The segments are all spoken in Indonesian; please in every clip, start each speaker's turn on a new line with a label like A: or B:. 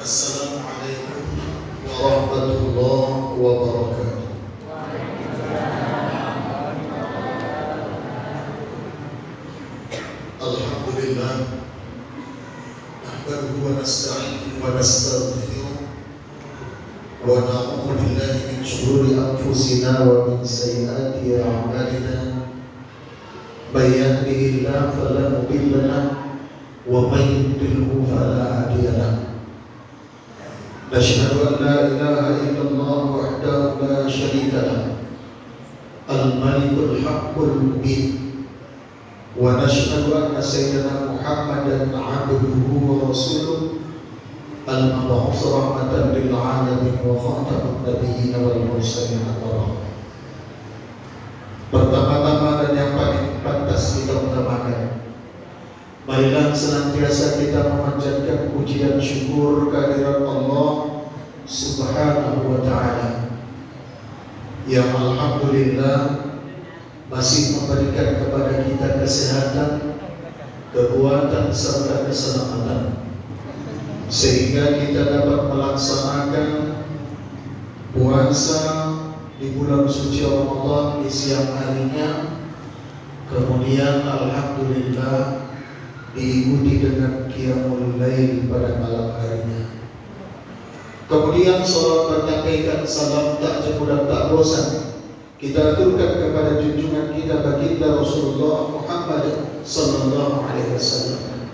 A: Assalamualaikum warahmatullahi wabarakatuh. Alhamdulillah, nahmaduhu wa nasta'inuhu wa nastaghfiruh wa na'udzu billahi min shururi anfusina wa min sayyiati a'malina. May yahdihillahu fala mudilla lahu wa may yudlilhu fala hadiya lahu. Nashhadu an la ilaha illallah wahdahu la syarika lahu al-malikul haqqul mubin wa nashhadu anna sayyidina Muhammadan abduhu wa rasuluh al-mab'uts rahmatan lil alamin wa khatamun nabiyyin wal mursalin. Pertama-tama dan yang paling pantas kita utamakan, marilah senantiasa kita memanjatkan puji dan syukur kehadirat Allah Subhanahu wa Ta'ala yang alhamdulillah masih memberikan kepada kita kesehatan, kekuatan serta keselamatan sehingga kita dapat melaksanakan puasa di bulan suci Ramadan di siang harinya, kemudian alhamdulillah diikuti dengan qiyamul lail pada malam harinya. Kemudian salat menyampaikan salam tak jemu dan tak bosan kita aturkan kepada junjungan kita baginda Rasulullah Muhammad sallallahu alaihi wasallam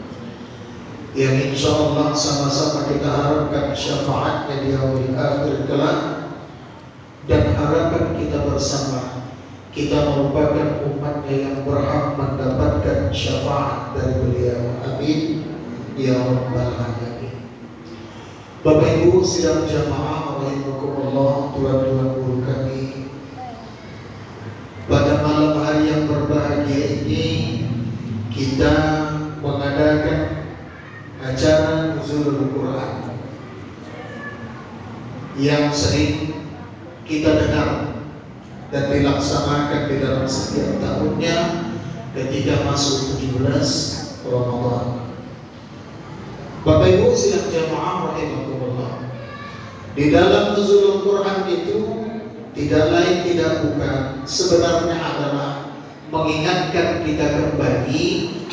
A: yang insyaallah sama-sama kita harapkan syafaatnya di yaumil akhir kelak, dan harapan kita bersama kita merupakan umatnya yang berhak mendapatkan syafaat dari beliau. Amin ya rabbal alamin. Bapak Ibu sidang jamaah rahimakumullah, tuan-tuan guru kami, pada malam hari yang berbahagia ini kita mengadakan acara Nuzulul Quran yang sering kita dengar dan dilaksanakan di dalam setiap tahunnya ketika masuk 17 Ramadan. Bapak Ibu sidang jamaah rahimakumullah, di dalam Nuzulul Quran itu tidak lain tidak bukan sebenarnya adalah mengingatkan kita kembali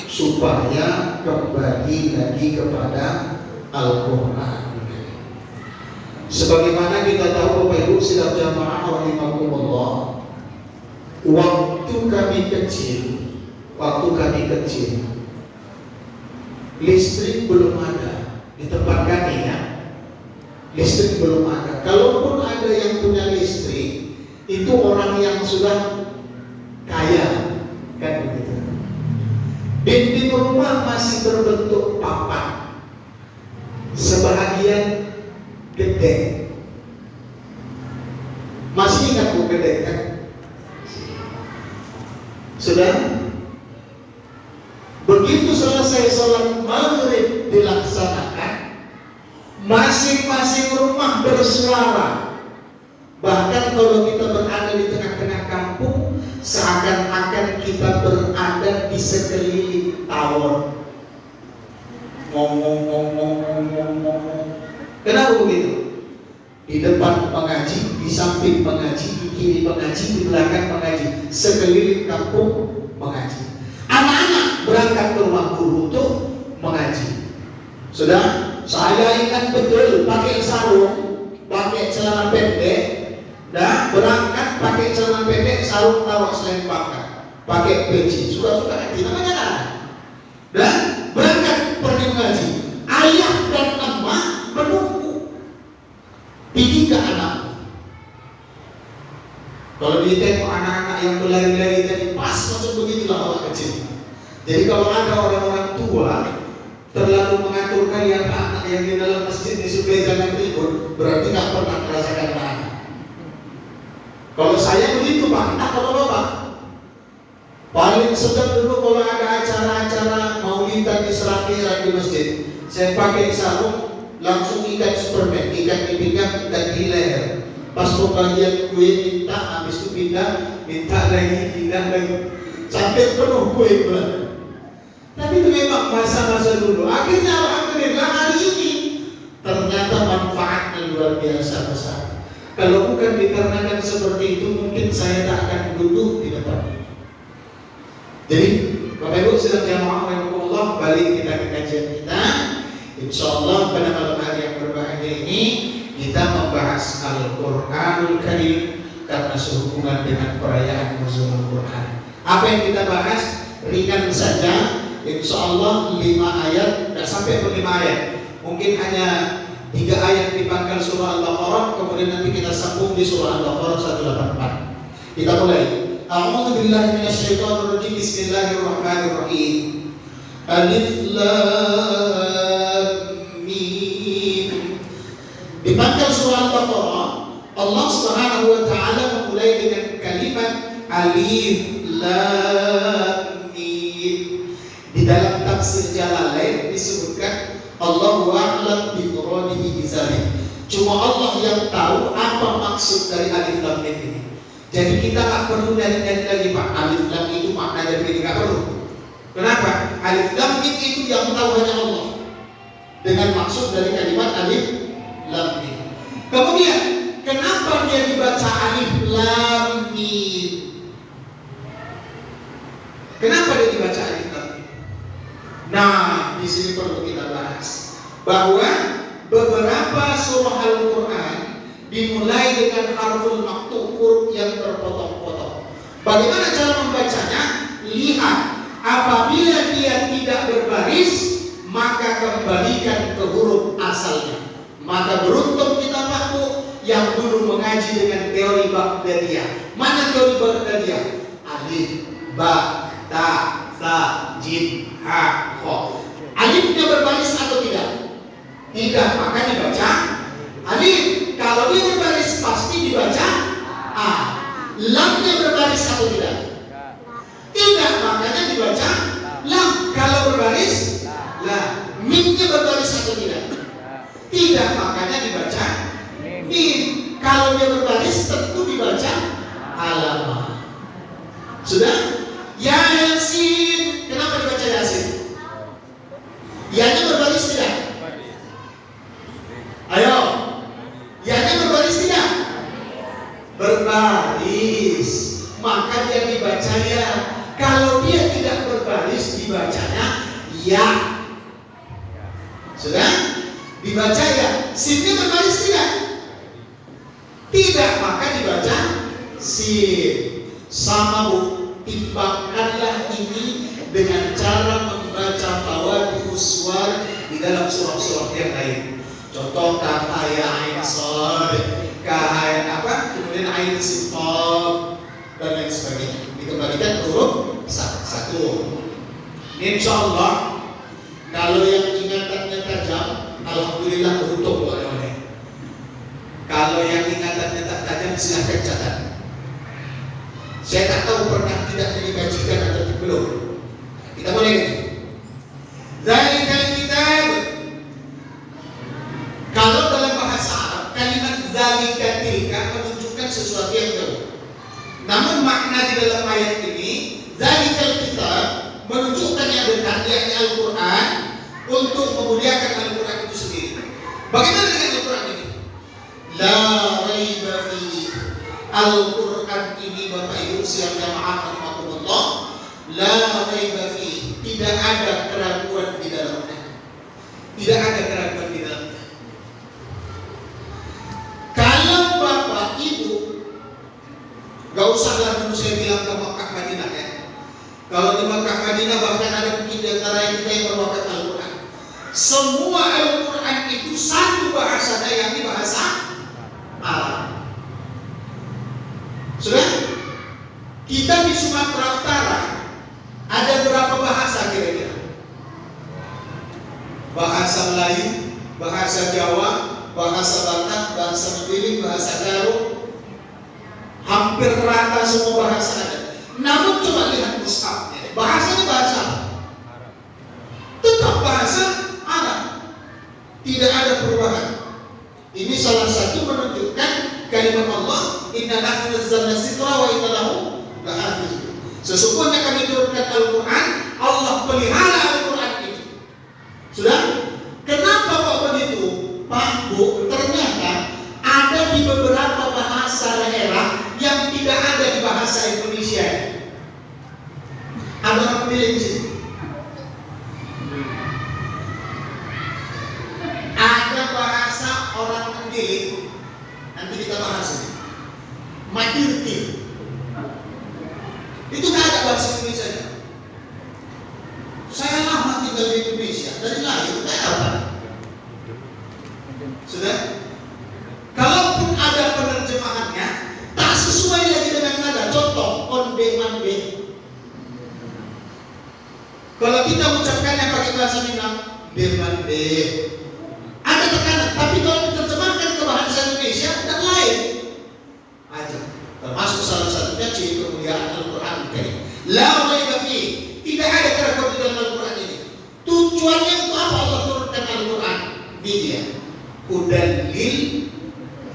A: supaya kembali lagi kepada Al-Quran. Sebagaimana kita tahu Bapak Ibu sidang jamaah rahimakumullah, waktu kami kecil listrik belum ada di tempat kami ya. Listrik belum ada. Kalaupun ada yang punya listrik, itu orang yang sudah kaya, kan begitu. Dinding rumah masih berbentuk papan, sebahagian gede. Masih ingat Bu gede kan? Sudah? Begitu selesai sholat maghrib dilaksanakan, masing-masing rumah bersuara. Bahkan kalau kita berada di tengah-tengah kampung, seakan-akan kita berada di sekeliling tawon. Ngomong. Kenapa begitu? Di depan mengaji, di samping mengaji, di kiri mengaji, di belakang mengaji, sekeliling kampung mengaji. Anak-anak berangkat ke rumah guru untuk mengaji. Sudah, saya ingat betul pakai sarung, pakai celana pendek, dan berangkat pakai celana pendek, sarung taruh selain pakai peci, suka-suka nanti namanya kan. Dan berangkat pergi mengaji. Ayah dan emak menunggu. Tiga anak. Kalau ditengok anak-anak yang berlari-lari tadi pas macam begitulah orang kecil. Jadi kalau ada orang-orang tua terlalu mengatur kalian anak yang di dalam masjid disuruh jangan ribut, berarti tak pernah merasakan anak. Kalau saya begitu Pak, tak kalau Bapak. Paling sedang dulu kalau ada acara-acara maulidan Isra Mi'raj di masjid, saya pakai sarung langsung ikat Superman, ikat di pinggang dan di leher. Pas pembagian kue minta, habis itu pindah, minta lagi, pindah lagi, sampai penuh kue pula. Tapi itu memang masa-masa dulu. Akhirnya alhamdulillah hari ini ternyata manfaatnya luar biasa besar. Kalau bukan dikarenakan seperti itu, mungkin saya tak akan duduk di depan. Jadi Bapak Ibu sedang jamaah rahimahullah, balik kita ke kajian kita. Insyaallah pada malam hari yang berbahagia ini kita membahas Al-Qur'anul Karim karena sehubungan dengan perayaan Nuzulul Quran. Apa yang kita bahas ringan saja, insyaallah 5 ayat, tidak sampai 5 ayat, mungkin hanya 3 ayat di pangkal surah Al-Baqarah, kemudian nanti kita sambung di surah Al-Baqarah 184. Kita mulai. A'udzu billahi minasyaitonir rajim. Bismillahirrahmanirrahim. Alif Lam Mim. Di pangkal surah Al-Baqarah, Allah Subhanahu wa taala memulai dengan kalimat Alif Lam Mim. Di dalam tafsir Jalalain disebutkan Allahu a'lam bi muradihi bizalik. Cuma Allah yang tahu apa maksud dari Alif Lam Mim ini. Jadi kita tak perlu dari lagi Pak. Alif Lam itu maknanya begini, nggak perlu. Kenapa? Alif Lam Mim itu yang tahu hanya Allah. Dengan maksud dari kalimat Alif Lam Mim. Kemudian kenapa dia dibaca Alif Lam Mim? Kenapa dia dibaca Alif Lam Mim? Nah, di sini perlu kita bahas bahwa beberapa surah Al-Quran dimulai dengan harful maktub, huruf yang terpotong-potong. Bagaimana cara membacanya? Lihat, apabila dia tidak berbaris, maka kembalikan ke huruf asalnya. Maka beruntung kita makhluk yang dulu mengaji dengan teori Baghdadiyah. Mana teori Baghdadiyah? Alif, ba, ta, sa, jim, ha, kho. Alifnya berbaris atau tidak? Tidak, maka dibaca alif. Kalau dia berbaris pasti dibaca a. Lamnya berbaris atau tidak? Tidak, makanya dibaca lam. Kalau berbaris la. Mimnya berbaris atau tidak? Tidak, makanya dibaca mim. Kalau dia berbaris tentu dibaca alamah. Sudah? Yasin. Kenapa dibaca Yasin? Ya-nya berbaris tidak? Ayo. Ya-nya berbaris tidak? Berbaris. Maka dia dibaca ya. Kalau dia tidak berbaris dibacanya ya. Sudah? Dibaca ya. Sinnya berbaris tidak? Tidak, maka dibaca sin. Sama bu. Timbangkanlah ini dengan cara membaca fawadihus suwar di dalam surah-surah yang lain. Contoh kata ya ain sad, kain apa, kemudian ain sifat dan lain sebagainya. Dikembalikan huruf satu. Insyaallah kalau yang ingatannya tajam, alhamdulillah untung oleh-oleh. Kalau yang ingatannya tak tajam silahkan catat. Saya tak tahu pernah tidak dikajikan atau belum. Kita mulai. Zalikal kitab. Kalau dalam bahasa Arab kalimat zalika tilka menunjukkan sesuatu yang jauh. Namun makna di dalam ayat ini zalikal kitab menunjukkan yang dekat, yakni Al-Quran, untuk memuliakan Al-Quran itu sendiri. Bagaimana dengan Al-Quran ini? La raiba fihi. Al-Quran ini Bapak Ibu siang jamaah rahimakumullah, la raiba fihi. Tidak ada keraguan di dalamnya. Tidak ada keraguan di dalamnya. Kalau Bapak Ibu, gak usahlah dulu saya bilang ke Makkah Madinah ya. Kalau di Makkah Madinah bahkan ada mungkin di antara kita yang berwakat Al-Quran. Semua Al-Quran itu satu bahasanya, yakni bahasa Arab. Sudah? Kita di Sumatera Utara ada berapa bahasa kira-kira? Bahasa Melayu, bahasa Jawa, bahasa Batak, bahasa Madiling, bahasa Garut. Hampir rata semua bahasa ada. Namun coba lihat mushafnya, bahasanya bahasa Arab. Tetap bahasa Arab. Tidak ada perubahan. Ini salah satu menunjukkan kalimat Allah, inna nahnu nazzalna dzikra wa inna lahu lahafizun. Sesungguhnya kami turunkan Al-Quran, Allah pelihara Al-Quran itu. Sudah? Kenapa kok begitu? Pak
B: Bu, ternyata ada di beberapa bahasa daerah yang tidak ada di bahasa Indonesia. Ada orang pilih di sini. Ada bahasa orang Kediri, nanti kita bahas ini. Matirti. Itu nggak ada bahasa Indonesia. Saya lama tinggal di Indonesia, dari lahir nggak ada. Sudah? Kalaupun ada penerjemahannya, tak sesuai lagi dengan nada. Contoh, onde mande. Kalau kita ucapkannya pakai bahasa Minang, demande, ada tekanan. Tapi kalau diterjemahkan ke bahasa Indonesia, dan lain aja. Termasuk salah satunya ciri kemuliaan Al-Quran Karim. La raiba fi, tidak ada keraguan di dalam Al-Quran ini. Tujuannya untuk apa Allah turunkan Al-Quran? Dia hudan lil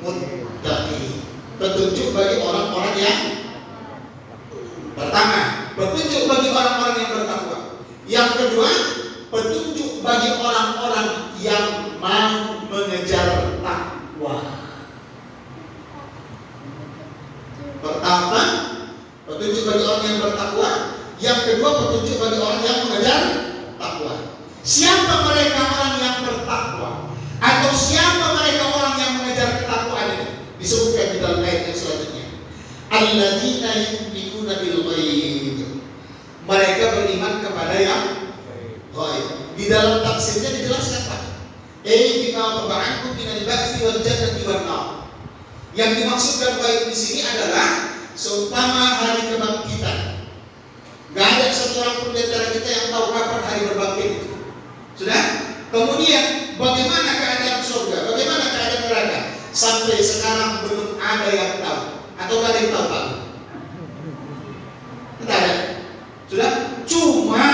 B: muttaqin, petunjuk bagi orang-orang yang pertama, petunjuk bagi orang-orang yang bertakwa. Yang kedua, petunjuk bagi orang-orang yang mau mengejar takwa. Pertama, petunjuk bagi orang yang bertakwa. Yang kedua, petunjuk bagi orang yang mengejar takwa. Siapa mereka orang yang bertakwa? Atau siapa mereka orang yang mengejar ketakwaan ini? Disebutkan di dalam ayat yang selanjutnya. Alladzina yu'minuna bil ghaib. Mereka beriman kepada yang ghaib. Di dalam tafsirnya dijelaskan Pak. Bima ba'akum minal ba'si wal jannati wan nar. Yang dimaksudkan ghaib di sini adalah seumpama hari kebangkitan. Gak ada satu orang pun di antara kita yang tahu kapan hari berbangkit itu. Sudah? Kemudian bagaimana keadaan surga? Bagaimana keadaan neraka? Sampai sekarang belum ada yang tahu. Atau ada yang tahu Pak? Tidak ada. Sudah? Cuma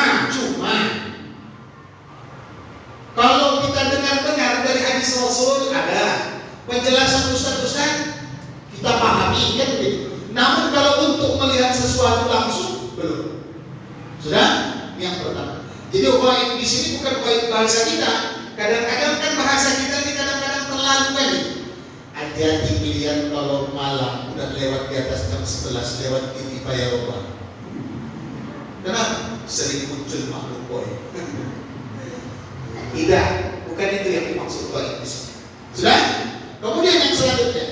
B: kalau kita dengar dari hadis Rasul ada penjelasan Ustaz kita pahami kan begitu. Namun kalau untuk melihat sesuatu langsung belum. Sudah? Yang pertama. Jadi ghaib di sini bukan ghaib bahasa kita. Kadang-kadang kan bahasa kita ini kadang-kadang terlalu kan. Hati-hati pilihan kalau malam udah lewat di atas jam 11 lewat TV Payaroba. Kenapa? Sering muncul makhluk boy. Tidak, bukan itu yang dimaksud ghaib di sini. Sudah? Kemudian yang selanjutnya.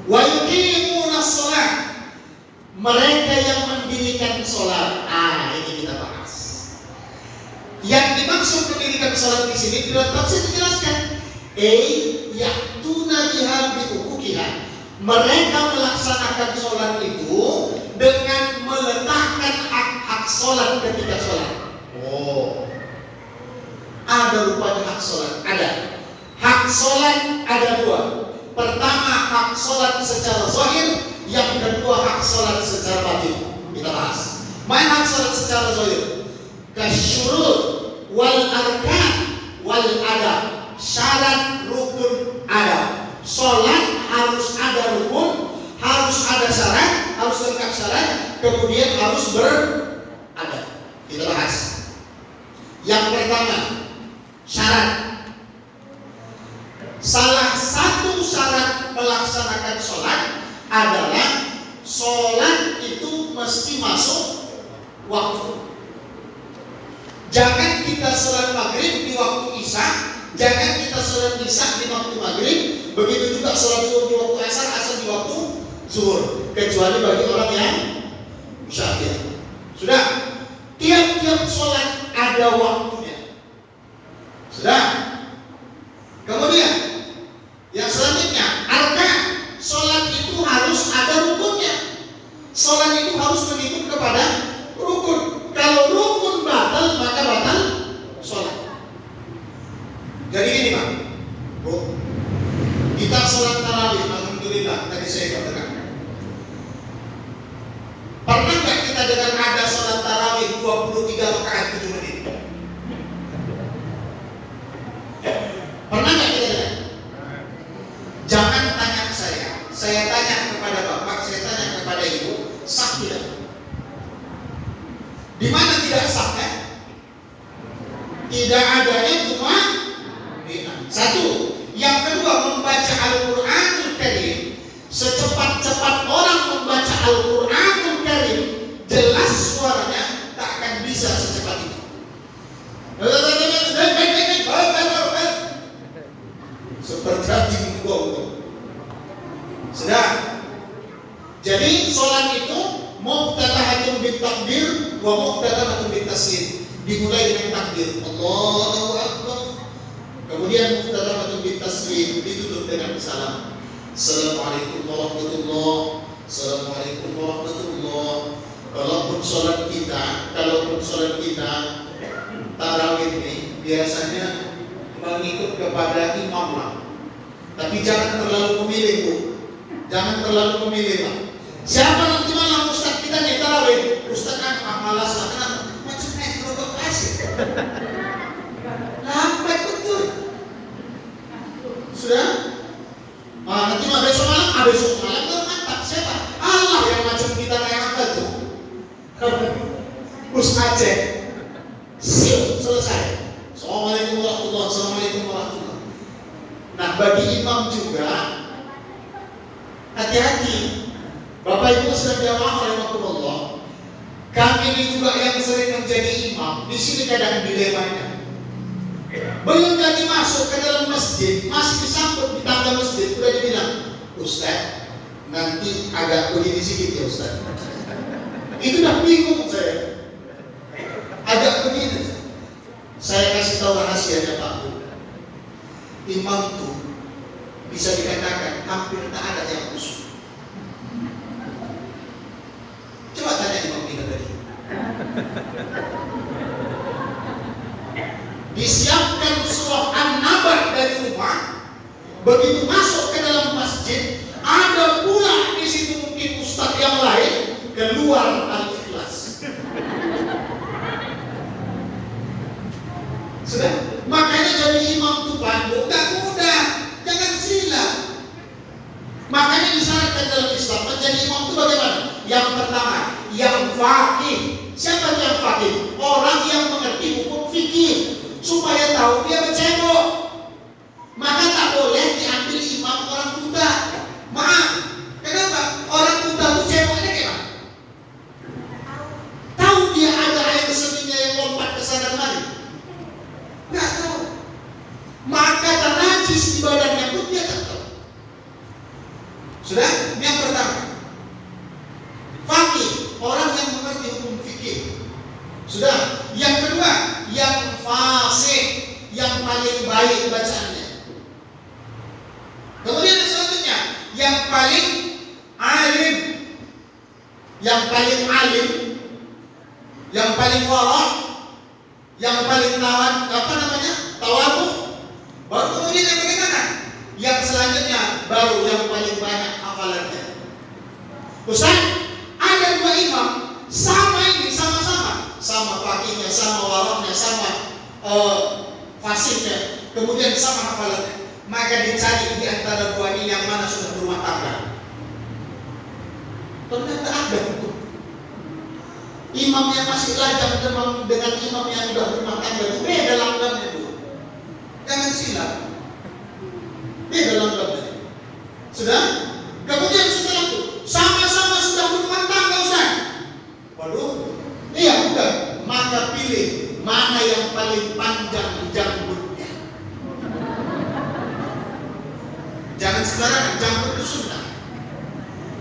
B: Wa yuqimunas shalah. Mereka yang mendirikan sholat. Ini kita bahas. Yang dimaksud mendirikan sholat di sini di dalam tafsir dijelaskan. Ya'tuna biha bihuquqiha. Mereka melaksanakan sholat itu dengan meletakkan hak-hak sholat ketika sholat. Ada rupanya hak sholat. Ada. Hak sholat ada dua. Pertama hak sholat secara zahir. Yang kedua hak sholat secara batin. Kita bahas. Main hak sholat secara zahir. Kasyurut wal arkan wal adab. Syarat rukun adab. Sholat harus ada rukun, harus ada syarat, harus lengkap syarat, kemudian harus beradab. Kita bahas. Yang pertama syarat. Salah satu syarat melaksanakan sholat adalah sholat itu mesti masuk waktu. Jangan kita sholat maghrib di waktu isya, jangan kita sholat isya di waktu maghrib, begitu juga sholat zuhur di waktu asar, asar di waktu zuhur, kecuali bagi orang yang musafir. Sudah, tiap-tiap sholat ada waktunya. Sudah. Kemudian yang selanjutnya, arkan. Sholat itu harus ada rukunnya. Sholat itu harus mengikut kepada rukun. Kalau rukun batal, maka batal sholat. Jadi gini Pak, Bu, kita sholat tarawih, alhamdulillah tadi saya katakan. Pernah nggak kita dengan ada sholat tarawih 23 rakaat 7 menit? Pernah nggak kita dengar? Jangan tanya ke saya tanya kepada bapak, saya tanya kepada ibu, sah tidak? Di mana tidak sahnya? Tidak adanya cuma satu, Yang kedua, membaca Al-Quranul Karim. Secepat-cepat orang membaca Al-Quranul Karim, jelas suaranya tak akan bisa secepat itu. Seperti anjing gua. Sudah. Jadi sholat itu muftatahatun bitakbir wa muftatahatun bitaslim. Dimulai dengan takbir, Allahu Akbar. Kemudian muftatahatun bitaslim, ditutup dengan salam. Assalamualaikum warahmatullahi. Assalamualaikum warahmatullahi. Kalaupun sholat kita tarawih ini biasanya mengikut kepada imam lah. Tapi jangan terlalu memilih, Bu. Jangan terlalu memilih, Pak. Siapa nanti malam ustaz kita nih tarawih? Ustaz kan malas lah, kenapa? Macam naik gerobak pasir. Lambat betul. Sudah? Nanti mah besok malam kan mantap. Siapa? Allah yang macam kita naik apa tuh? Gus Aceh. Siap, selesai. Assalamualaikum warahmatullahi. Nah, bagi imam juga hati-hati. Bapak Ibu sedang jamaah rahimakumullah. Kami ini juga yang sering menjadi imam. Di sini kadang dilemanya. Belum lagi masuk ke dalam masjid, masih disambut di tangga masjid, udah dibilang, Ustaz, nanti agak begini sedikit ya Ustaz. Itu udah bingung saya. Agak begini. Saya kasih tahu rahasianya Pak Bu. Imam itu bisa dikatakan hampir tak ada yang khusyuk. Coba tanya imam kita tadi. Disiapkan surah An-Naba dari rumah, begitu masuk ke dalam masjid, ada pula di situ mungkin ustaz yang lain keluar Al-Ikhlas. Sudah, makanya jadi imam itu Pak, gak mudah, jangan sila. Makanya disyaratkan dalam Islam menjadi imam itu bagaimana? Yang pertama, yang faqih. Siapa yang faqih? Orang yang mengerti hukum fikih. Supaya tahu dia bercebok, maka tak boleh diambil imam orang buta. Maaf, kenapa? Orang buta itu ceboknya gimana? Tahu dia ada air seninya yang lompat ke sana kemari? Nggak tahu. Maka najis di badannya pun dia tak tahu. Sudah? Ini yang pertama. Faqih, orang yang mengerti hukum fikih. Sudah? Yang kedua, yang fasih, yang paling baik bacaannya. Kemudian selanjutnya, yang paling alim, yang paling wara', yang paling tawadhu. Baru kemudian yang bagaimana? Yang selanjutnya baru yang paling banyak hafalannya. Ustaz, ada dua imam sama ini, sama fakihnya, sama warahnya, sama fasihnya, kemudian sama hafalannya. Maka dicari di antara dua ini yang mana sudah berumah tangga. Ternyata ada itu. Imam yang masih lajang dengan imam yang sudah berumah tangga itu beda langgamnya dulu. Jangan silap. Beda langgamnya. Sudah? Kemudian setelah itu sama-sama sudah berumah tangga Ustaz. Waduh. Iya bukan. Maka pilih mana yang paling panjang janggutnya. Jangan sembarangan, janggut itu sunnah.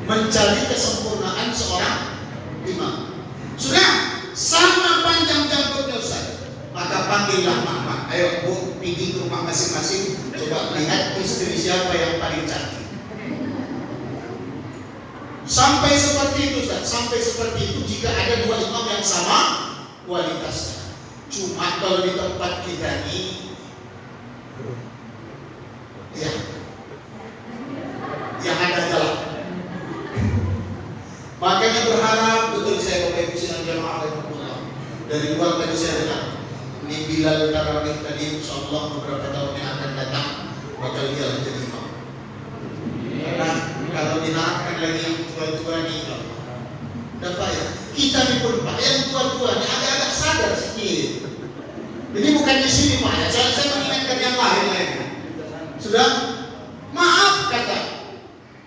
B: Mencari kesempurnaan seorang imam. Sudah sama panjang janggutnya Ustaz. Maka panggillah mama. Ayo Bu, pergi ke rumah masing-masing. Coba lihat istri siapa yang paling cantik. Sampai seperti itu Ustaz. Sampai seperti itu jika ada dua imam yang sama kualitasnya. Cuma kalau di tempat kita ini, ya, yang ada jalan. Makanya berharap betul saya Bapak Ibu sidang jamaah rahimakumullah. Dari luar tadi saya dengar ini Bilal tarawih tadi insyaallah beberapa tahun yang akan datang bakal dia jadi imam. Karena kalau diharapkan lagi yang tua-tua nih, dapat ya. Kita nih pun Pak yang tua-tua nih agak-agak sadar sedikit. Jadi bukan di sini Pak ya. Saya mengingatkan yang lain. Sudah? Maaf kata.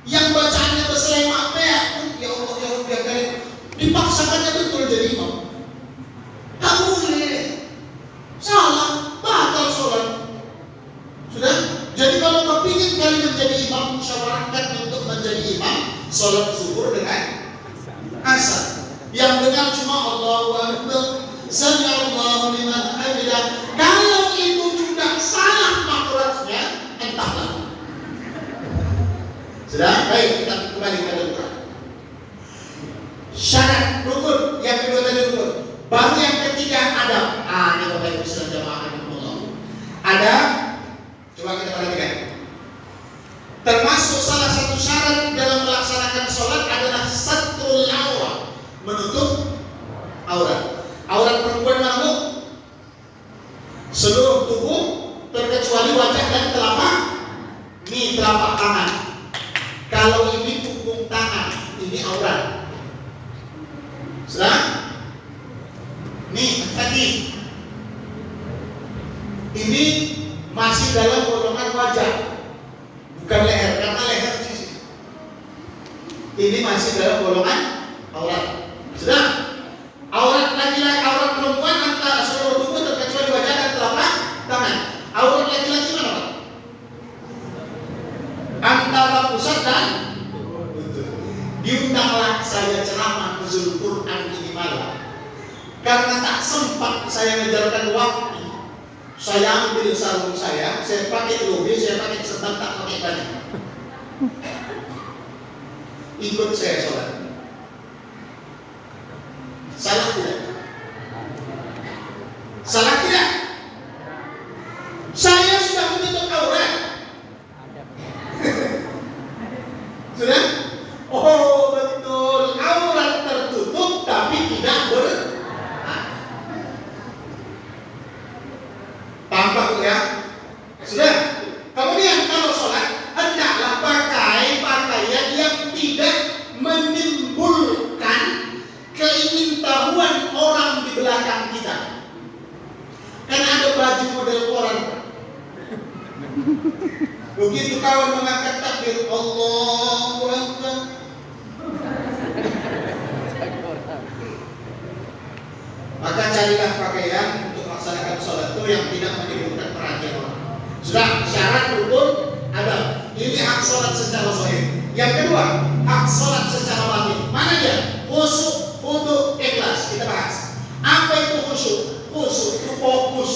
B: Yang bacaannya berselema ya Allah ya Rabbi ya Karim. Dipaksakannya betul jadi imam. Tak boleh. Salah, batal sholat. Sudah? Jadi kalau kepingin kali menjadi imam, musyawarahkan untuk menjadi imam sholat zuhur dengan asar. Yang benar cuma Allahu Akbar, sami Allahu liman hamidah. Kalau itu juga salah makhrajnya, entahlah. Sudah? Baik, kita kembali ke Al-Quran. Syarat rukun yang kedua tadi rukun. Baru yang ketiga adab. Ini Bapak Ibu sekalian jamaah Allah. Adab. Coba kita perhatikan. Termasuk salah satu syarat dalam melaksanakan sholat adalah satrul aurat, menutup aurat. Aurat perempuan mana? Seluruh tubuh terkecuali wajah dan telapak. Ini telapak tangan. Kalau ini punggung tangan, ini aurat. Sudah? Nih tadi. Ini masih dalam golongan wajah, bukan leher, karena leher di sini. Ini masih dalam golongan aurat. Sudah? Aurat laki-laki, aurat perempuan antara seluruh tubuh terkecuali wajah dan telapak tangan. Aurat laki-laki mana? Antara pusat dan diundanglah saya ceramah nuzul Quran ini malam. Karena tak sempat saya mengejarkan waktu. Saya ambil sarung saya pakai lobe, saya pakai setan, tak pakai baju. Ikut saya sholat. Salah tidak? Salah tidak? Saya sudah menutup aurat. Sudah? Oh betul, aurat tertutup tapi tidak tampak ya? Sudah? Kemudian kalau sholat hendaklah pakai pakaian yang tidak menimbulkan keingintahuan orang di belakang kita. Kan ada baju model koran. Begitu kawan mengangkat takbir Allahu Akbar, maka carilah pakaian untuk melaksanakan sholat itu yang tidak menimbulkan perhatian orang. Sudah, syarat rukun ada. Ini hak sholat secara zahir. Yang kedua, hak sholat secara batin. Mana dia? Khusyuk, khudu, ikhlas. Kita bahas. Apa itu khusyuk? Khusyuk itu fokus.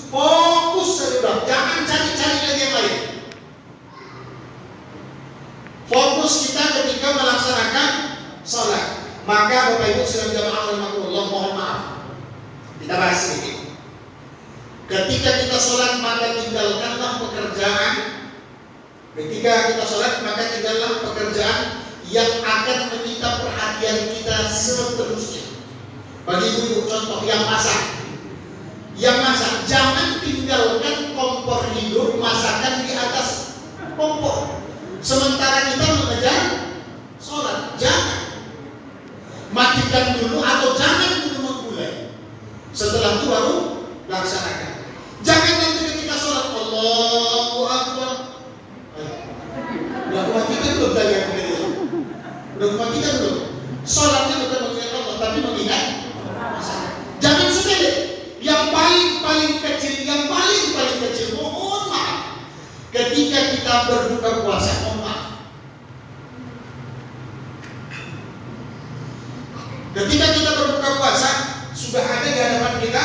B: Fokus sudah. Jangan cari-cari lagi yang lain. Fokus kita ketika melaksanakan sholat. Maka Bapak Ibu sedang jamaah rahimakumullah, mohon maaf. Kita bahas sedikit. Ketika kita sholat maka tinggalkanlah pekerjaan. Ketika kita sholat maka tinggalkanlah pekerjaan yang akan menyita perhatian kita seterusnya. Bagi ibu contoh yang masak. Yang masak, jangan tinggalkan kompor hidup masakan di atas kompor. Sementara kita mengejar sholat, jangan. Matikan dulu atau jangan dulu memulai. Setelah itu baru laksanakan. Jangan nanti ketika sholat Allahu Akbar. Udah matikan belum tadi yang begini? Udah matikan belum? Sholatnya bukan mengingat Allah tapi mengingat masalah. Jangan sepele. Yang paling kecil, mohon maaf. Ketika kita berbuka puasa, mohon maaf. Ketika kita berbuka puasa, sudah ada di hadapan kita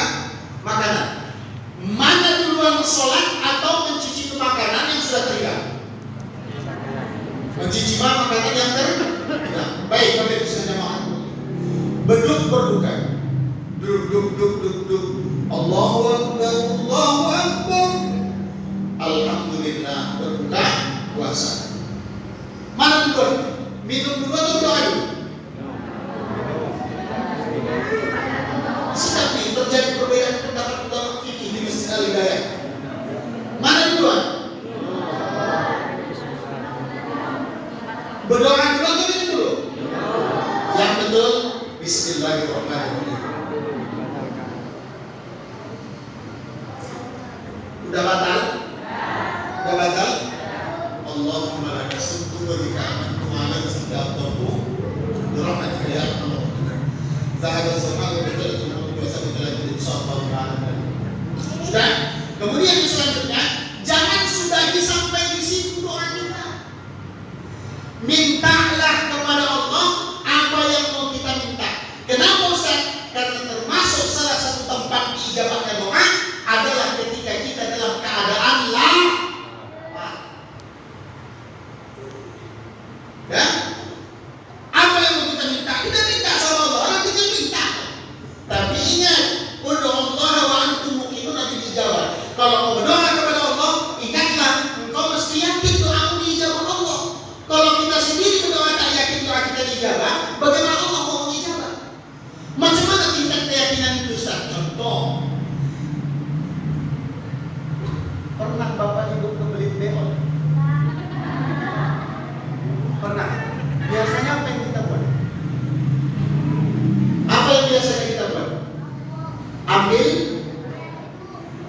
B: makanan. Mana duluan sholat atau mencicipi makanan yang sudah terhidang? Mencicipi makanan yang terhidang. Baik, Bapak Ibu sekalian jamaah. Beduk berbuka. Duduk. Allahu Akbar, Allahu Akbar. Alhamdulillah, berbuka puasa. Mana duluan? Minum dulu atau doa dulu? Sedang nih terjadi perbedaan pendapat ulama fikih di Masjid Al-Hidayah. Mana duluan? Berdoa dulu atau minum dulu? Yang betul, Bismillahirrahmanirrahim. Udah Gak batal? Allahumma laka sumtu wa bika amantu ala rizqika aftartu bi rahmatika ya arhamar rahimin. Zahaba az-zamanu bi talatul maut wa sabata lagi insyaallah ta'ala. Sudah? Kemudian yang selanjutnya, jangan sudahi sampai di situ doa kita. Mintalah kepada Allah apa yang mau kita minta. Kenapa Ustaz? Karena termasuk salah satu tempat diijabahnya doa adalah ketika kita dalam keadaan lapar. Ya? Apa yang mau kita minta? Kita minta sama Allah, orang kita minta. Tapi ingat, ud'u Allah wa antum muqinun dijawab. Kalau mau berdoa kepada Allah, ingatlah engkau mesti yakin doamu dijawab Allah. Kalau kita sendiri berdoa tak yakin doa kita dijawab, bagaimana Allah mau menjawab? Macam mana tingkat keyakinan itu Ustaz? Contoh, pernah Bapak Ibu kebeli beol? Pernah. Biasanya apa yang kita buat? Apa yang biasanya kita buat?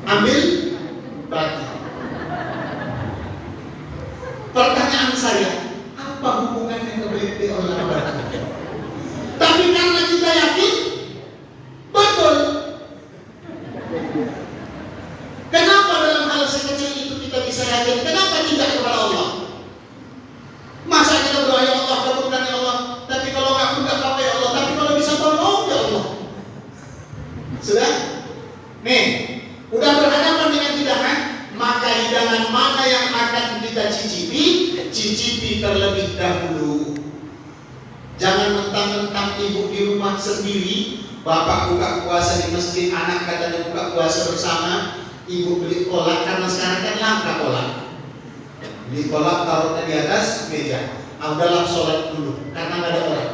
B: Ambil batu. Pertanyaan saya, apa hubungannya kebeli beol dengan batu? Tapi karena kita yakin, betul. Kenapa dalam hal sekecil itu kita bisa yakin? Kenapa tidak kepada Allah? Masa kita berdoa ya Allah, kabulkan ya Allah. Tapi kalau nggak kabulkan apa ya Allah? Tapi kalau bisa tolong ya Allah. Sudah? Nih, udah berhadapan dengan hidangan, maka hidangan mana yang akan kita cicipi terlebih dahulu. Jangan mentang-mentang ibu di rumah sendiri, bapak buka puasa di masjid, anak katanya buka puasa bersama, ibu beli kolak karena sekarang kan langka kolak. Beli kolak taruhnya di atas meja. Udahlah sholat dulu karena nggak ada orang.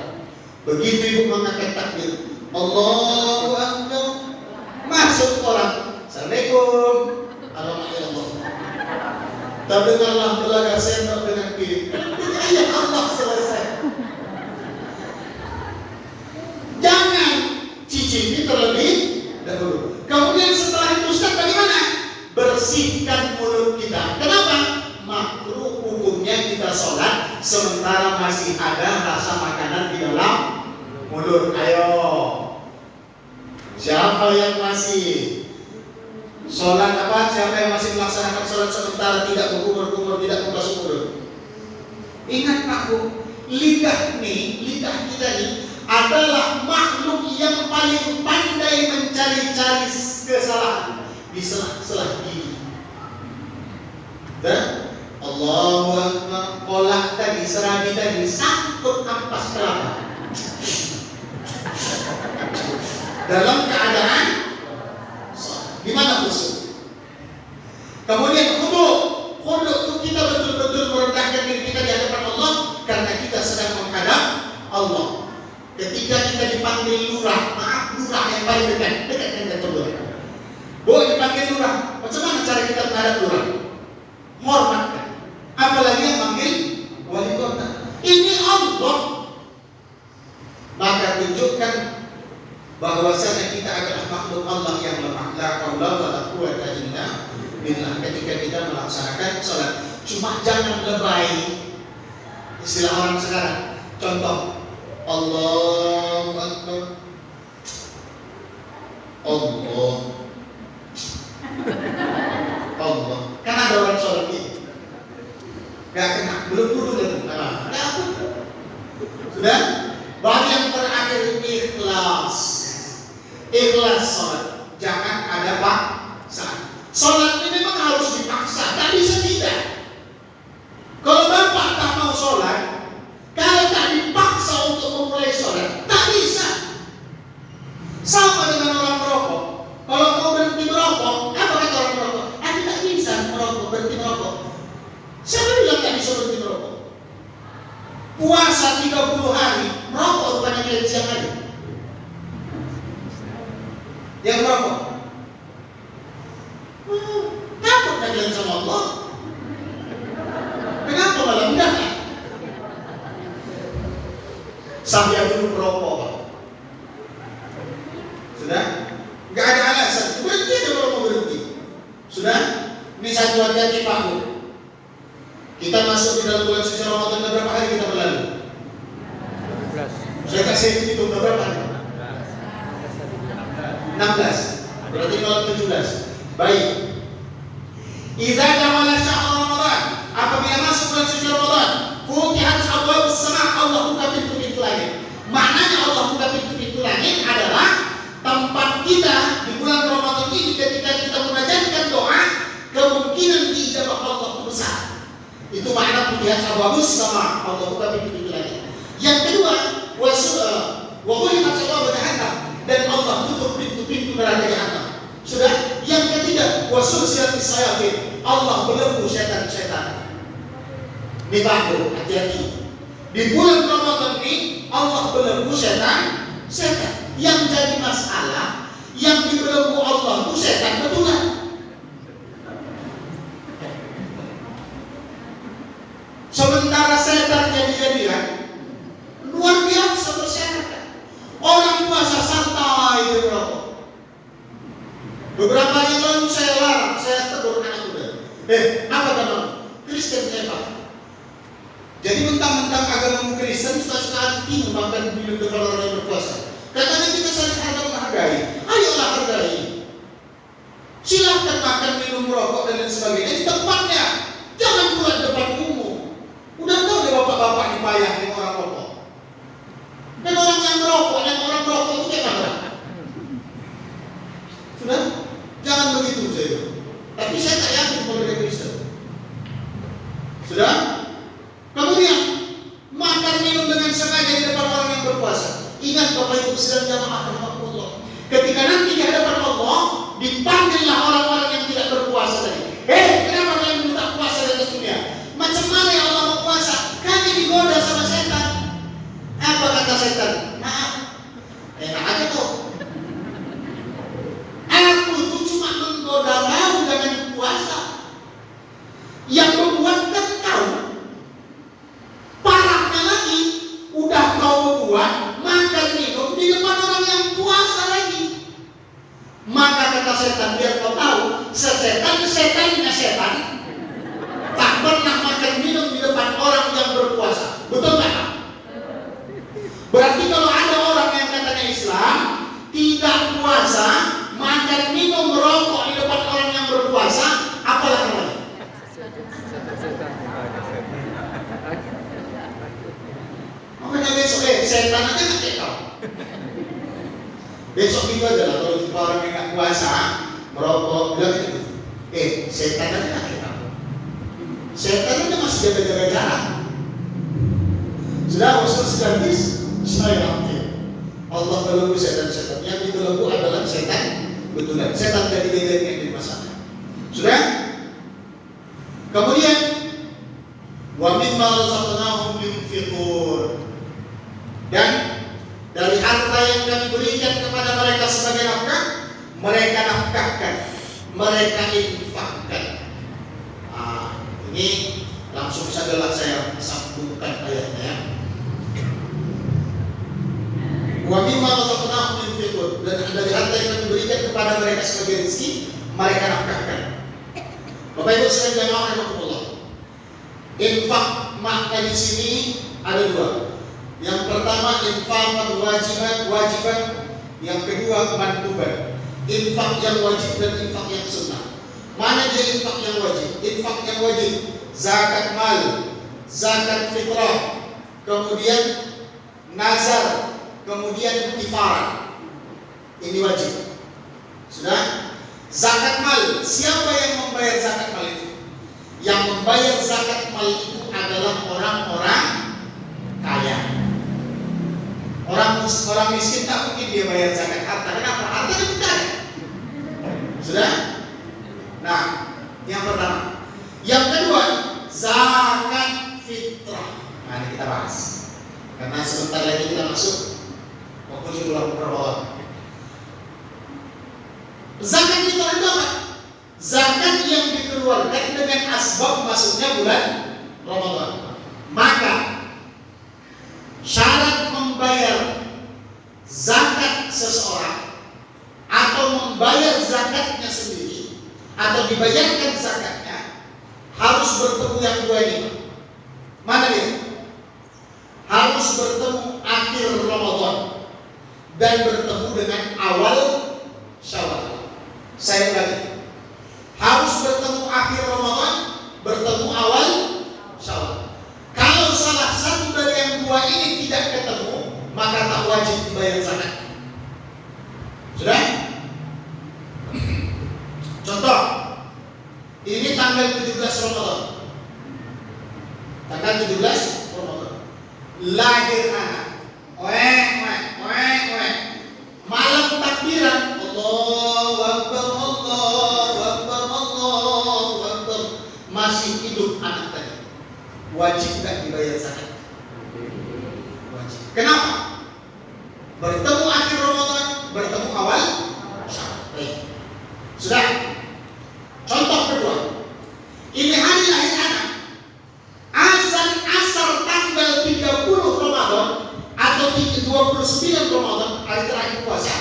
B: Begitu ibu mengangkat takbir, Allahu Akbar, masuk orang. Assalamualaikum, Allah. Terdengarlah belaga sendok dengan piring. Ya Allah, selesai. Jangan cicipi terlebih dahulu. Kemudian setelah itu Ustaz bagaimana? Bersihkan mulut kita. Kenapa? Makruh hukumnya kita sholat sementara masih ada rasa makanan di dalam mulut. Ayo, siapa yang masih sholat apa? Siapa yang masih melaksanakan sholat sementara tidak berkumur-kumur, tidak membasuh mulut? Ingat Pak Bu, lidah kita nih adalah makhluk yang paling pandai mencari-cari kesalahan di sela-sela gigi. Dan Allahu Akbar, kolak tadi, serabi tadi, sangkut ampas kelapa dalam keadaan gimana khusyuk. Kemudian khudu itu kita betul-betul merendahkan diri kita di hadapan Allah karena kita sedang menghadap Allah. Ketika kita dipanggil lurah, maaf lurah yang paling dekat dengan kantor lurah. Boleh dipanggil lurah, macam mana cara kita menghadap lurah? Hormatkan. Apalagi yang panggil wali kota. Ini Allah. Maka tunjukkan bahwasanya kita adalah makhluk Allah yang lemah. La haula wala quwwata illa billah ketika kita melaksanakan sholat. Cuma jangan lebay. Istilah orang sekarang. Contoh, Allahu Akbar, Allah. Kan ada orang sholat ini, gak kena, belum duduk lagi. Ada apa? Sudah? Baru yang terakhir ikhlas sholat. Jangan ada paksaan. Sholat ini memang harus dipaksa, tak bisa tidak. Kalau bapak tak mau sholat, kalau tak dipaksa untuk memulai sholat, tak bisa. Sama dengan orang merokok. Kalau mau berhenti merokok, apa kata orang merokok? Tidak bisa merokok, berhenti merokok. Siapa bilang tak bisa berhenti merokok? Puasa 30 hari, merokok rupanya dari siang hari. Yang merokok takut nagilan sama Allah. Kenapa malah enggak? Saya dulu perokok, Pak. Sudah? Enggak ada alasan. Berhenti aja kalau mau berhenti. Sudah? Ini satu hati-hati Pak Bu. Kita masuk di dalam bulan suci Ramadan berapa hari kita berlalu? Saya kasih hitung berapa hari? 16. Berarti malam 17. Baik. Idza jawala syahr Ramadan, apabila masuk bulan suci Ramadan, futihat abwaabus sama', Allah buka pintu-pintu langit. Maknanya Allah buka pintu-pintu langit adalah tempat kita di bulan Ramadan ini ketika kita menajamkan doa, kemungkinan diijabah Allah itu besar. Itu makna futihat abwaabus sama', Allah buka pintu-pintu langit. Yang kedua, wa ghuliqat abwaabul jahannam, dan Allah tutup pintu-pintu neraka jahannam. Sudah. Yang ketiga, wa sulsilatis syayatin, Allah belenggu setan-setan. Ini bagus, hati-hati. Di bulan Ramadan ini Allah belenggu setan-setan. Yang jadi masalah, yang dibelenggu Allah itu setan betulan. Sementara setan jadi-jadian, luar biasa bersyarat. Orang puasa santai di merokok. Beberapa hari lalu saya larang, saya tegur anak muda. Apa kamu? Kristen saya Pak. Jadi mentang-mentang agama Kristen suka-suka minum makan minum depan orang yang berpuasa. Katanya kita saling harga menghargai. Ayolah hargai. Silahkan makan minum merokok dan lain sebagainya di tempatnya. Jangan buat depan umum. Udah tahu deh bapak-bapak ini payah dengan orang rokok. Dan orang yang merokok dan orang merokok itu kayak mana? Sudah? Jangan begitu saya. Tapi saya tak yakin kalau dia Kristen. Sudah? Kemudian makan minum dengan sengaja di depan orang yang berpuasa. Ingat Bapak Ibu sedang jamaah rahmatullah. Ketika nanti di hadapan Allah dipanggillah orang-orang yang tidak berpuasa tadi. Kenapa kalian belum tak puasa di atas dunia? Macam mana ya Allah mau puasa? Kami digoda sama setan. Apa kata setan? Maaf, enak aja kok. Aku itu cuma menggoda kau dengan puasa. Yang membuatkan kau. Parahnya lagi, udah kau buat makan minum di depan orang yang puasa lagi. Maka kata setan, biar kau tahu, setannya setan tak pernah makan minum di depan orang yang berpuasa. Betul nggak? Berarti kalau ada orang yang katanya Islam tidak puasa, makan minum merokok di depan orang yang berpuasa, apalah namanya? Makanya besok setan aja nggak kayak kau. Besok itu aja lah kalau jumpa orang yang nggak puasa merokok bilang gitu. Setan aja nggak kayak kau. Setan aja masih jaga-jaga jarak. Sudah usul sedantis saya yakin Allah belenggu setan-setan. Yang dibelenggu adalah setan betulan. Setan jadi yang dimasalah. Sudah? Kemudian wa mimma razaqnahum yunfiqun, dan dari harta yang kami berikan kepada mereka sebagai nafkah, mereka nafkahkan, mereka infakkan. Ini langsung sajalah saya sambungkan ayatnya. Wa mimma razaqnahum yunfiqun, dan dari harta yang kami berikan kepada mereka sebagai rezeki, mereka nafkahkan. Bapak Ibu sekalian jamaah rahimakumullah. Infak makna di sini ada dua. Yang pertama infak wajiban, yang kedua manduban. Infak yang wajib dan infak yang sunnah. Mana dia infak yang wajib? Infak yang wajib zakat mal, zakat fitrah, kemudian nazar, kemudian kifarah. Ini wajib. Sudah? Zakat mal, siapa yang membayar zakat mal itu? Yang membayar zakat mal itu adalah orang-orang kaya. Orang miskin tak mungkin dia bayar zakat harta. Kenapa? Harta itu kaya. Sudah? Nah, yang pertama. Yang kedua, zakat fitrah. Nah, ini kita bahas. Karena sebentar lagi kita masuk fokus bulan Ramadan. Zakat itu apa? Zakat yang dikeluarkan dengan asbab masuknya bulan Ramadan. Maka syarat membayar zakat seseorang atau membayar zakatnya sendiri atau dibayarkan zakatnya harus harus bertemu yang dua ini. Mana dia? Harus bertemu akhir Ramadan dan bertemu dengan awal Syawal. Saya ulangi, harus bertemu akhir Ramadan, bertemu awal Syawal. Kalau salah satu dari yang dua ini tidak ketemu, maka tak wajib dibayar zakat. Sudah? Contoh, ini tanggal 17 Ramadan. Tanggal 17 Ramadan. Lahir anak. Malam takbiran, Allahu Akbar, Allahu Akbar, Allahu Akbar. Masih hidup anak tadi. Wajib enggak dibayar zakat? Wajib. Kenapa? Bertemu akhir Ramadan, bertemu awal Syawal. Sudah? Contoh kedua. Ini hari lahir anak. Asar tanggal 30 Ramadan atau 29 Ramadan, hari terakhir puasa.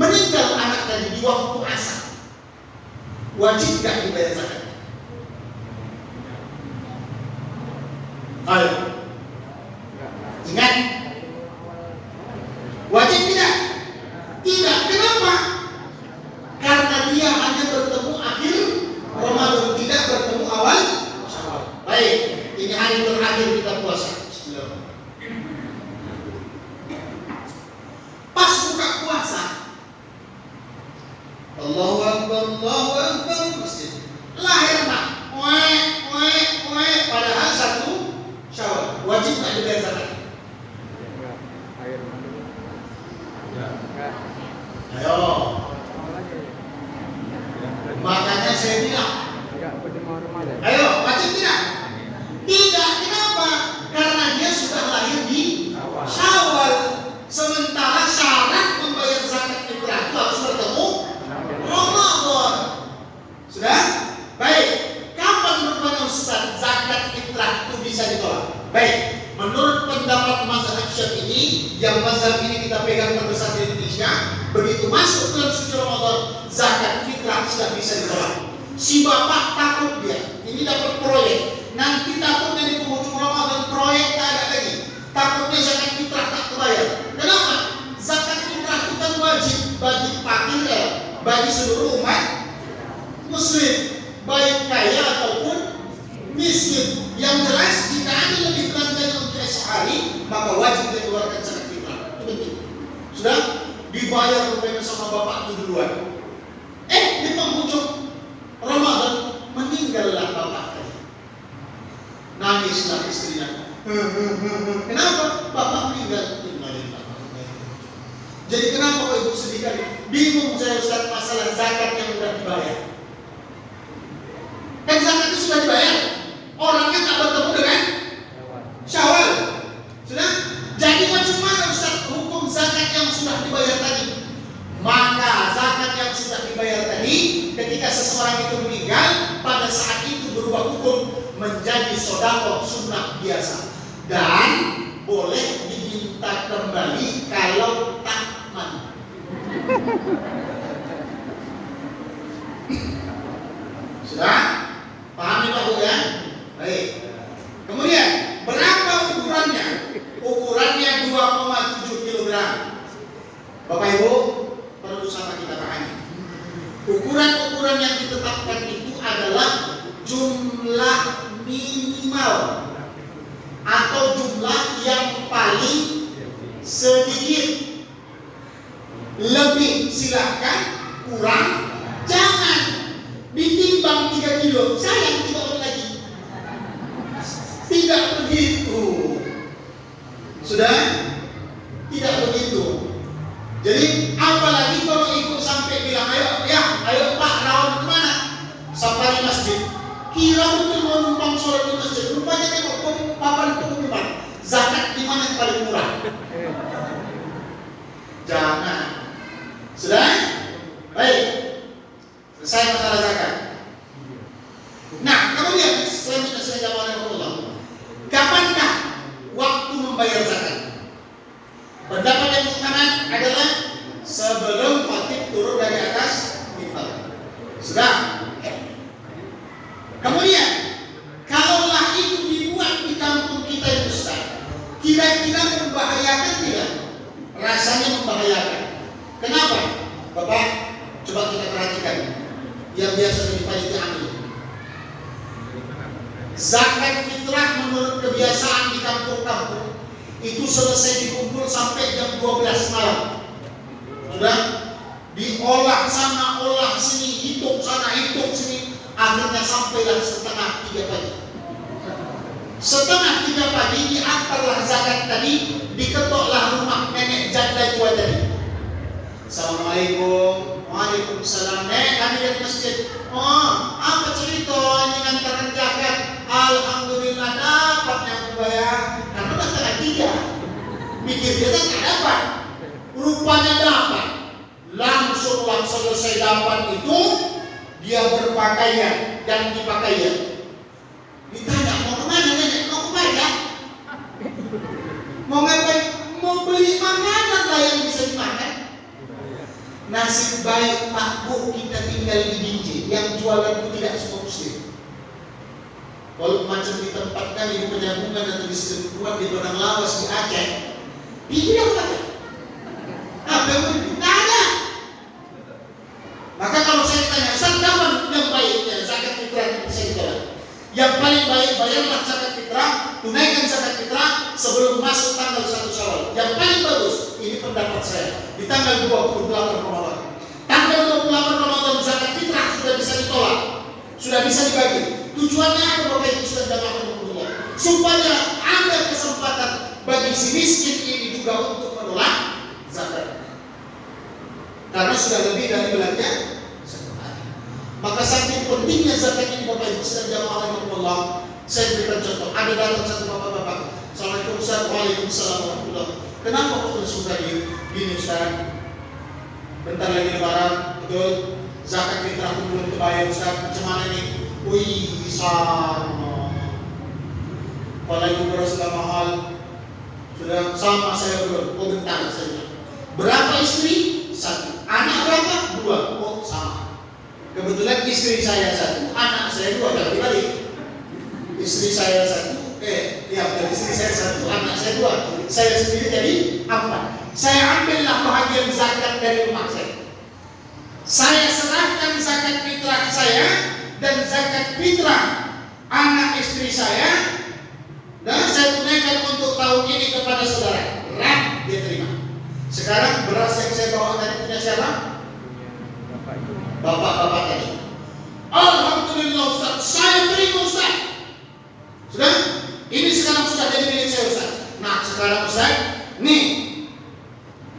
B: Meninggal anak tadi di waktu asar. Wajib enggak dibayar zakat? Ayo. Ingat. Wajib tidak? Tidak. Kenapa? Karena dia hanya bertemu akhir Ramadan, tidak bertemu awal Syawal. Baik, ini hari terakhir kita puasa. Pas buka puasa, Allahu Akbar, Allahu Akbar, masjid. Lahir nak, padahal 1 Syawal. Wajib tak dibayar zakat? Ayo. Makanya saya bilang, ayo, wajib tidak? Tidak. Kenapa? Karena dia sudah lahir di Syawal. Sementara syarat membayar zakat fitrah itu harus bertemu Ramadan. Sudah? Baik. Kapan menurut Ustaz zakat fitrah itu bisa ditolak? Baik. Menurut pendapat mazhab Syafi'i, yang mazhab ini kita pegang terbesar di Indonesia, begitu masuk bulan suci Ramadan, zakat fitrah sudah bisa ditolak. Si bapak takut dia, ini dapat proyek, nanti takutnya di penghujung Ramadan proyek tak ada lagi, takutnya zakat fitrah tak terbayar. Kenapa? Zakat fitrah itu kan wajib bagi fakir, bagi seluruh umat Muslim, baik kaya ataupun miskin. Yang jelas jika ada lebih belanjanya untuk sehari, maka wajib dikeluarkan zakat fitrah. Itu penting. Sudah dibayar rupanya sama bapak itu duluan. Di penghujung Ramadan meninggallah bapak tadi. Nangislah istrinya. Kenapa? Bapak meninggal. Jadi kenapa kok ibu sedih kali? Bingung saya Ustaz masalah zakat yang sudah dibayar. Kan zakat itu sudah dibayar. Orangnya tak bertemu dengan Syawal. Sudah? Jadi macam mana Ustaz hukum zakat yang sudah dibayar tadi? Maka zakat yang sudah dibayar tadi, ketika seseorang itu meninggal, pada saat itu berubah hukum menjadi sedekah sunnah biasa dan boleh diminta kembali kalau tak mandi. Sudah? Pahami Pak Bu ya? Baik. Kemudian berapa ukurannya? Ukurannya 2,7 kg. Bapak Ibu perlu sama kita pahami. Ukuran-ukuran yang ditetapkan itu adalah jumlah minimal atau jumlah yang paling sedikit. Lebih silahkan, kurang jangan. Ditimbang 3 kilo, sayang 3 orang lagi. Tidak begitu. Sudah? Tidak begitu. Jadi apalagi kalau ibu sampai bilang, ayo Pak, rawat kemana? Sampai masjid. Kira betul mau numpang sholat di masjid. Rupanya tengok papan pengumuman. Zakat di mana yang paling murah? Jangan. Sudah? Baik. Selesai masalah zakat. Nah, kemudian selanjutnya saya jawab oleh Allah. Kapankah waktu membayar zakat? Pendapat yang utama adalah sebelum khatib turun dari atas mimbar. Sudah. Kemudian Zakat fitrah menurut kebiasaan di kampung-kampung itu selesai dikumpul sampai jam 12 malam. Sudah diolah sana, olah sini, hitung sana, hitung sini, akhirnya sampailah setengah 3 pagi. Setengah 3 pagi diantarlah zakat tadi, diketoklah rumah nenek janda tua tadi. Assalamualaikum. Waalaikumsalam. Kami dari masjid. Oh, apa cerita ini ngantaran zakat? Alhamdulillah dapat yang bayar. Karena dah setengah 3. Mikir dia tak dapat. Rupanya dapat. Langsung selesai dapat itu dia berpakaian dan dipakaian. Ditanya mau kemana nenek? Mau kemana? Mau ngapain? Mau beli makanan lah yang bisa dimakan. Nasib baik Pak Bu kita tinggal di Binjai, yang jualan itu tidak semua muslim. Kalau macam di tempat kami di Penjambungan atau di Sedemuan, di Padang Lawas, di Aceh, itu yang ada. Apa yang tidak ada. Maka kalau saya tanya, Ustaz kapan yang baiknya zakat fitrah itu bisa dijalan? Yang paling baik bayarlah zakat fitrah, tunaikan zakat fitrah sebelum masuk tanggal 1 Syawal. Yang paling bagus, ini pendapat saya, di tanggal 28 Ramadan. Tanggal 28 Ramadan zakat fitrah sudah bisa ditolak, sudah bisa dibagi. Tujuannya apa Bapak Ibu sudah jamaah Allah? Supaya ada kesempatan bagi si miskin ini juga untuk menolak zakat. Karena sudah lebih dari belanja satu hari. Maka saking pentingnya zakat ini Bapak Ibu sudah jamaah Allah. Saya berikan contoh. Ada datang satu bapak-bapak. Assalamualaikum Ustaz. Waalaikumsalam warahmatullahi. Kenapa kok langsung tadi gini Ustaz? Bentar lagi lebaran, betul? Zakat fitrah pun belum terbayar Ustaz. Macam mana nih? Wih, sama. Apalagi beras sudah mahal. Sudah sama saya belum. Oh bentar saja. Berapa istri? 1. Anak berapa? 2. Oh sama. Kebetulan istri saya 1, anak saya 2. Jangan dibalik. Istri saya 1, istri saya 1, anak saya 2. Saya sendiri jadi 4. Saya ambillah bahagian zakat dari rumah saya. Saya serahkan zakat fitrah saya dan zakat fitrah anak istri saya, dan saya tunaikan untuk tahun ini kepada saudara. Dia terima. Sekarang beras yang saya bawa tadi punya siapa? Bapak-bapak tadi. Alhamdulillah Ustaz, saya terima Ustaz. Sudah? Ini sekarang sudah jadi milik saya Ustaz. Nah sekarang Ustaz, nih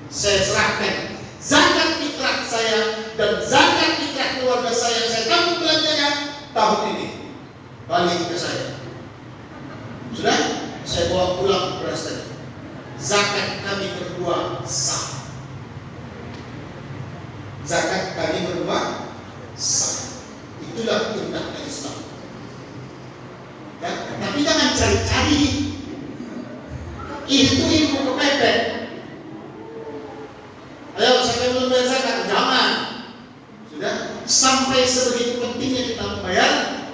B: saya serahkan zakat fitrah saya dan zakat fitrah keluarga saya yang saya tanggung belanjanya tahun ini balik ke saya. Sudah? Saya bawa pulang beras tadi. Zakat kami berdua sah. Zakat kami berdua sah. Itulah indahnya Islam. Ya, tapi jangan cari-cari. Itu ilmu kepepet. Ayo saya belum bayar zakat, jangan. Sudah sampai sebegitu pentingnya kita membayar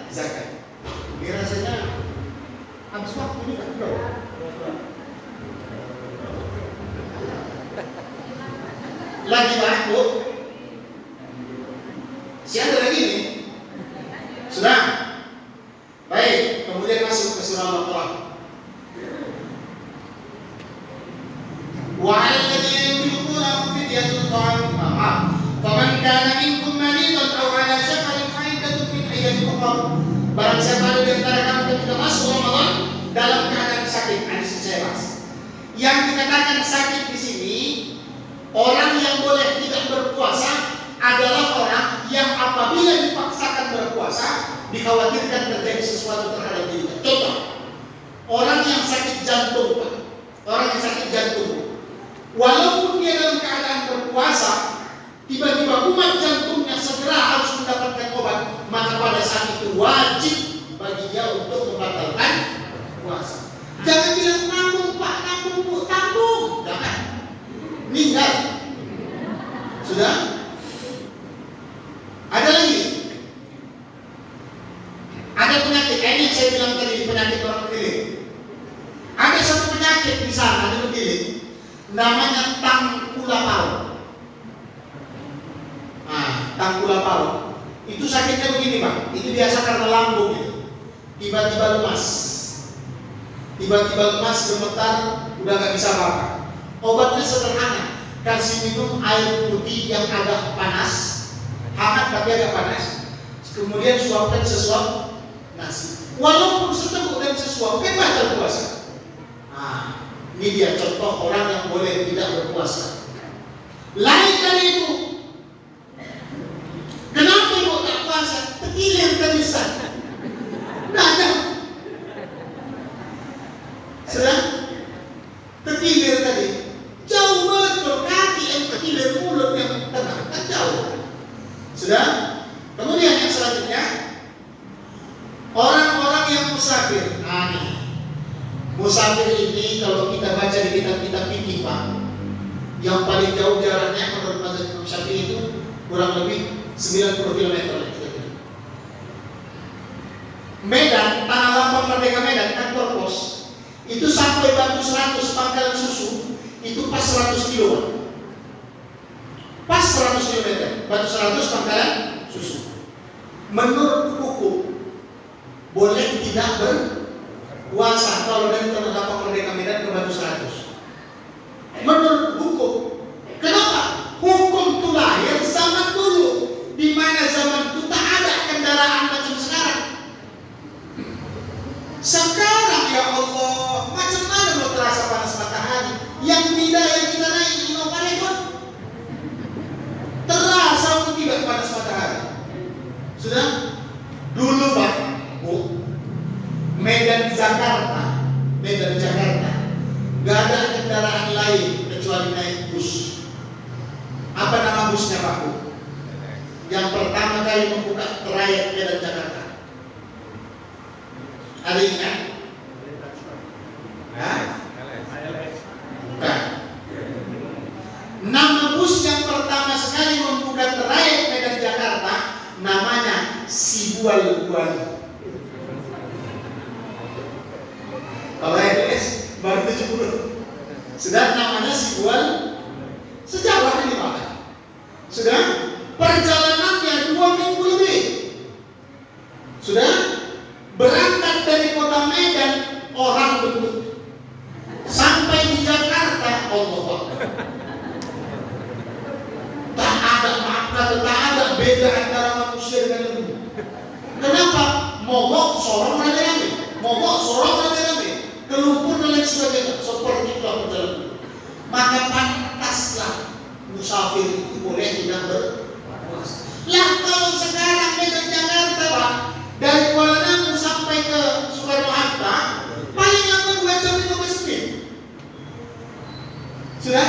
B: zakat. Ini rasanya habis waktu ini kan bro. Lagi waktu. Siapa lagi nih? Sudah. Baik, kemudian masuk ke surah Al-Baqarah. Wa 'alladhina yunfiquna fidyatun ta'am. Faman kana minkum maridan aw 'ala safarin fa 'iddatun min ayyamin ukhra. Barang siapa di antara kamu ketika masuk Ramadan dalam keadaan sakit, hadis saya bahas. Yang dikatakan sakit di sini, orang yang boleh tidak berpuasa adalah orang yang apabila dipaksakan berpuasa dikhawatirkan terjadi sesuatu terhadap dirinya. Contoh, orang yang sakit jantung, Pak. Orang yang sakit jantung, walaupun dia dalam keadaan berpuasa, tiba-tiba umat jantungnya segera harus mendapatkan obat, maka pada saat itu wajib bagi dia untuk membatalkan puasa. Jangan bilang tanggung Pak, tanggung Bu, tanggung. Jangan. Meninggal. Sudah? Ada lagi. Ada penyakit, ini yang saya bilang tadi, penyakit orang berdiri. Ada satu penyakit di sana, di berdiri, namanya tangkulapau. Nah, tangkulapau itu sakitnya begini Pak, itu biasa karena lambung gitu. tiba-tiba lemas, gemetar, udah nggak bisa apa-apa. Obatnya sederhana, kasih minum air putih yang agak panas, hangat tapi agak panas, kemudian suapkan sesuap nasi. Walaupun seteguk dan sesuap, kan batal puasa. Nah, ini dia contoh orang yang boleh tidak berpuasa. Lain dari itu, kenapa ibu tak puasa? Tekilir tadi Ustaz. Nah, ada. Sedang tekilir tadi, jauh betul, kaki yang tekilir, mulut yang tenang, kan jauh. Sedang, kemudian yang selanjutnya, orang-orang yang musafir. Nah, nih, musafir ini kalau kita baca di kitab-kitab fikih, Pak, yang paling jauh jaraknya menurut mazhab Imam Syafi'i itu kurang lebih 90 km. Medan, Tanah Lapang Merdeka Medan, kantor pos, itu sampai Batu 100 Pangkalan Susu, itu pas 100 kilo. Pas 100 km, Batu 100 Pangkalan Susu. Menurut hukum, boleh tidak berpuasa kalau dari Tanah Lapang Merdeka Medan ke Batu 100. Menurut hukum. Kenapa? Hukum itu lahir zaman dulu, di mana zaman itu tak ada kendaraan macam sekarang. Sekarang ya Allah, macam mana mau terasa panas matahari? Yang tidak yang kita naik di Novaregon terasa atau tidak panas matahari? Sudah? Dulu Pak, Bu, Medan Jakarta, gak ada kendaraan lain kecuali naik bus. Apa nama busnya Pak Bu? Yang pertama kali membuka trayek Medan Jakarta. Ada ingat? Bukan. Nama bus yang pertama sekali membuka trayek Medan Jakarta namanya Sibual-Bual. Kalau RS baru 70. Sudah namanya Sibual. Sejarah ini Pak. Sudah perjalanannya 2 minggu lebih. Sudah berangkat dari kota Medan orang bentuk sampai di Jakarta Allah. Tak ada maka, tak ada beda antara manusia dengan lembu. Kenapa? Mogok sorong rame-rame, kelumpur dan lain sebagainya. Seperti itu perjalanan. Maka pantaslah musafir itu boleh tidak berpuasa. Lah kalau sekarang Medan Jakarta Pak, dari Kuala Namu sampai ke Soekarno Hatta paling lama 2 jam 15 menit. Sudah?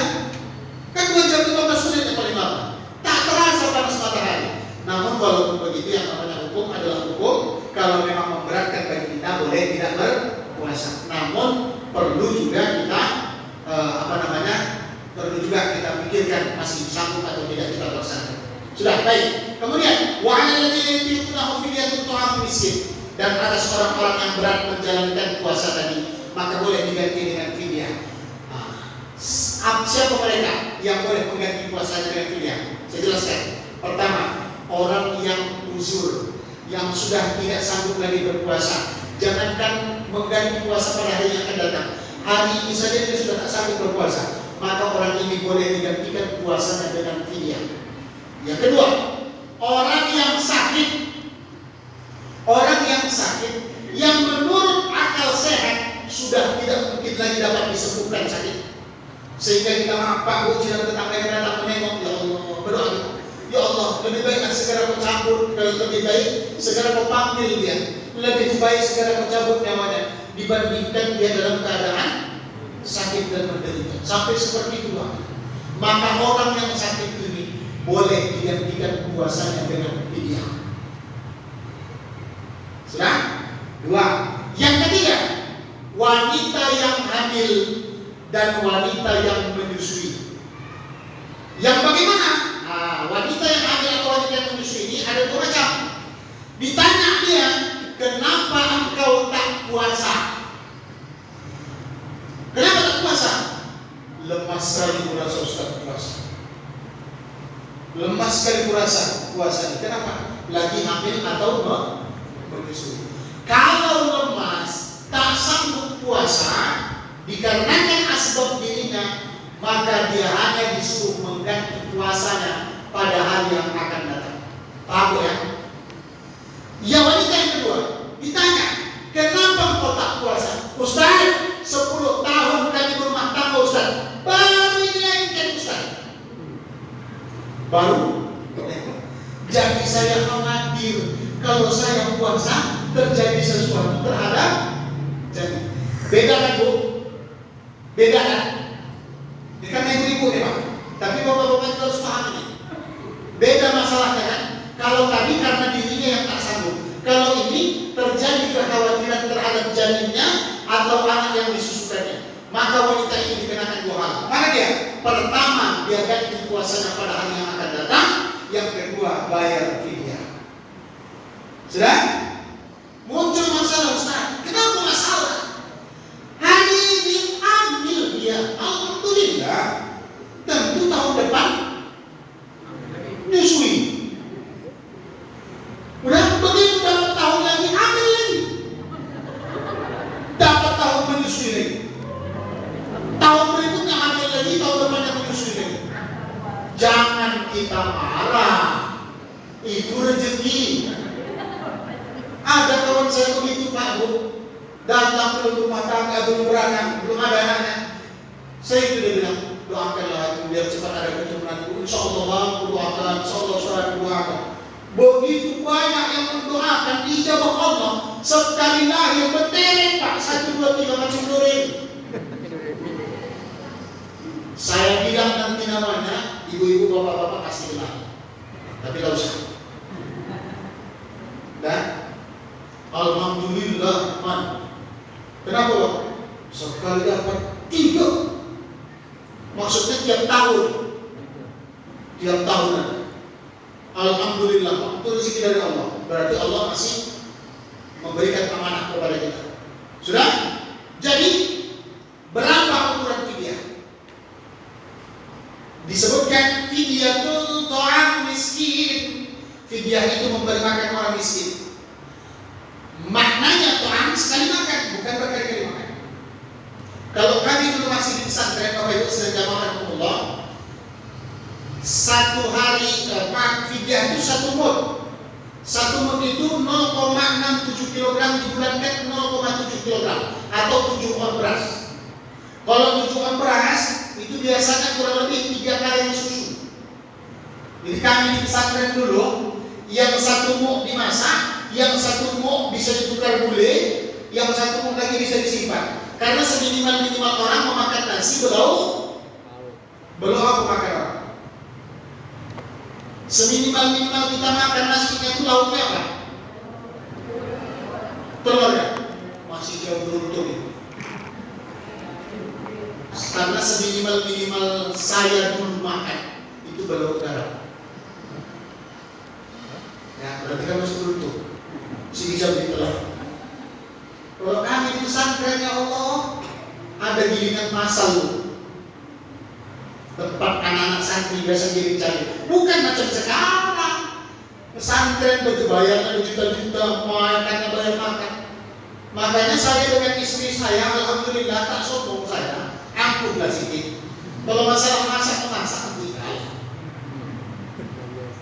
B: Kan 2 jam 15 menit yang paling lama. Tak terasa panas matahari. Namun walaupun begitu yang namanya hukum adalah hukum. Kalau memang memberatkan bagi kita boleh tidak berpuasa. Namun perlu juga kita perlu juga kita pikirkan masih sanggup atau tidak kita laksanakan. Sudah baik. Kemudian wa 'alal ladzina yutiqunahu fidyatun ta'amu miskin, dan atas orang-orang yang berat menjalankan puasa tadi maka boleh diganti dengan fidyah. Siapa mereka yang boleh mengganti puasanya dengan fidyah? Saya jelaskan. Pertama, orang yang uzur, yang sudah tidak sanggup lagi berpuasa. Jangankan mengganti puasa pada hari yang akan datang, hari ini saja dia sudah tak sanggup berpuasa, maka orang ini boleh digantikan puasanya dengan fidyah. Yang kedua, orang yang sakit yang menurut akal sehat sudah tidak mungkin lagi dapat disembuhkan sakit, sehingga kita Pak Bu jiran tetangga yang datang menengok, ya Allah berdoa, ya Allah lebih baik segera kau cabut, kalau lebih baik segera kau panggil dia, lebih baik segera kau cabut nyawanya dibandingkan dia dalam keadaan sakit dan menderita. Sampai seperti itu Pak. Maka orang yang sakit ini boleh digantikan puasanya dengan fidyah. Sudah? 2. Yang ketiga, wanita yang hamil dan wanita yang menyusui. Yang bagaimana? Wanita yang hamil atau wanita yang menyusui ini ada 2 macam. Ditanya dia, kenapa engkau tak puasa? Kenapa tak puasa? Lemas sekali kurasa Ustaz puasa. Lemas sekali kurasa puasa. Kenapa? Lagi hamil atau menyusui. Kalau puasa dikarenakan asbab dirinya, maka dia hanya disuruh mengganti puasanya pada hari yang akan datang. Paham ya? Yang wanita yang kedua ditanya, kenapa engkau tak puasa? Ustaz, 10 tahun kami berumah tangga Ustaz, baru ini lengket Ustaz. Baru? Jadi saya khawatir kalau saya puasa terjadi sesuatu terhadap jadi. Beda kan Bu? Beda kan? Ini kan ibu-ibu nih Pak. Tapi bapak-bapak itu harus paham ini. Beda masalahnya kan? Kalau tadi karena dirinya yang tak sanggup. Kalau ini terjadi kekhawatiran terhadap janinnya atau anak yang disusukannya, maka wanita ini dikenakan 2 hal. Mana dia? Pertama, dia ganti puasanya pada hari yang akan datang. Yang kedua, bayar fidyah. Sudah? Muncul masalah Ustaz. Kenapa masalah? Hari ini ambil dia. Alhamdulillah. Tentu tahun depan nyusui. Udah begitu dapat tahun lagi, ambil lagi. Dapat tahun menyusui lagi. Tahun berikutnya ambil lagi, tahun depannya menyusui lagi. Jangan kita marah. Itu rezeki. Ada kawan saya begitu Pak Bu, datang belum rumah tangga, belum beranak, belum ada anaknya. Saya itu dia bilang, doakanlah aku biar cepat ada keturunan. Insya Allah doakan, insya Allah surat doakan. Begitu banyak yang mendoakan dijawab Allah. Sekali lahir berterek Pak, 1, 2, 3 macam luring. Saya bilang nanti namanya, ibu-ibu bapak-bapak kasih kenal. Tapi tak usah. Dan alhamdulillah man. Kenapa Pak? Sekali dapat 3. Maksudnya tiap tahun. Tiap tahunan. Alhamdulillah, itu rezeki dari Allah. Berarti Allah masih memberikan amanah kepada kita. Sudah? Jadi berapa ukuran fidyah? Disebutkan fidyatul ta'am miskin. Fidyah itu memberi makan orang miskin. Maknanya ta'am sekali makan, bukan berkali-kali makan. Kalau kami dulu masih di pesantren, Bapak Ibu sedang jamaah, 1 hari fidyah itu 1 mud. 1 mud itu 0,67 kg dibulatkan 0,7 kg atau 7 on beras. Kalau 7 on beras itu biasanya kurang lebih 3 kali susu. Jadi kami di pesantren dulu, yang 1 mud dimasak, yang 1 mud bisa ditukar gulai, yang 1 mud lagi bisa disimpan. Karena seminimal-minimal orang memakan nasi belum apa makan orang. Seminimal-minimal kita makan nasinya itu lauknya apa? Telur ya? Masih jauh beruntung. Karena seminimal-minimal saya dulu makan itu belauk garam. Ya, berarti kan masih beruntung. Masih bisa beli telur. Kalau kami di pesantren ya Allah, ada gilingan masal. Tempat anak-anak santri biasa giling cabai. Bukan macam sekarang. Pesantren berkebayang juta-juta, makannya banyak makan. Makanya saya dengan istri saya, alhamdulillah tak sombong saya, ampuhlah sedikit. Kalau masalah masak tidak.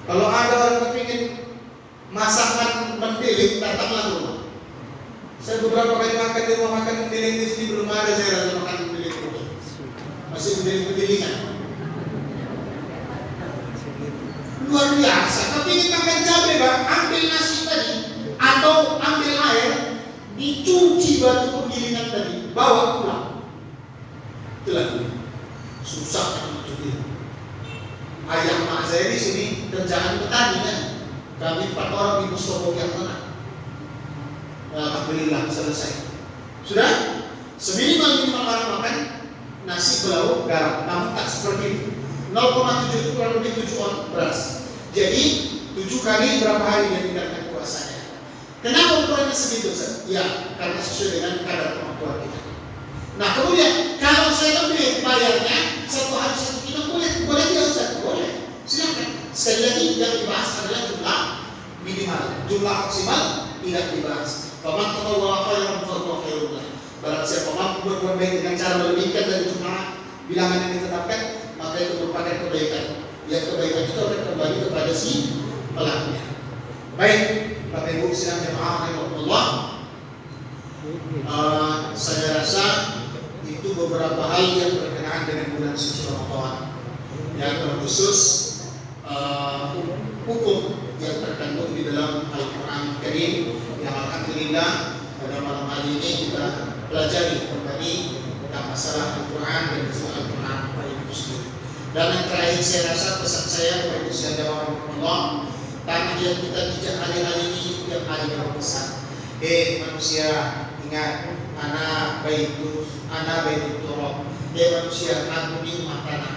B: Kalau ada orang kepingin masakan mendiling, datanglah ke rumah. Saya beberapa kali makan di rumah makan mendiling di sini belum ada saya rasa makan mendiling rumah. Masih mendiling-mendilingan. Luar biasa. Kepingin makan cabai Pak, ambil nasi tadi atau ambil air, dicuci batu penggilingan tadi, bawa pulang. Itulah susah mencuci. Ayah mak saya di sini kerjaan petani kan. Kami 4 orang di Mustopo yang tenang. Alhamdulillah selesai. Sudah? Seminimal-minimal orang makan nasi belauk garam, namun tak seperti itu. 0,7 itu kurang lebih 7 on beras. Jadi 7 kali berapa hari dia tinggalkan puasanya. Kenapa ukurannya segitu? Ya, karena sesuai dengan kadar kemampuan kita. Nah kemudian kalau saya lebih bayarnya 1 hari 1 kilo boleh tidak Ustaz? Boleh. Silakan. Sekali lagi yang dibahas adalah jumlah minimal, jumlah maksimal tidak dibahas. Faman tatawwa'a khairan fahuwa khairun lahu. Barang siapa mampu berbuat baik dengan cara melebihkan dari jumlah bilangan yang ditetapkan, maka itu merupakan kebaikan. Yang kebaikan itu akan kembali kepada si pelakunya. Baik, Bapak Ibu sidang jemaah rahimakumullah. Saya rasa itu beberapa hal yang berkenaan dengan bulan suci Ramadan. Yang terkhusus hukum yang terkandung di dalam Al-Quran Karim yang alhamdulillah pada malam hari ini kita pelajari kembali tentang masalah Al-Quran dan juga Al-Quran pada itu sendiri. Dan yang terakhir saya rasa pesan saya kepada usia jawab Allah, tanah yang kita pijak hari-hari ini tiap hari berpesan, manusia ingat, ana baitul turab, manusia aku di rumah tanah.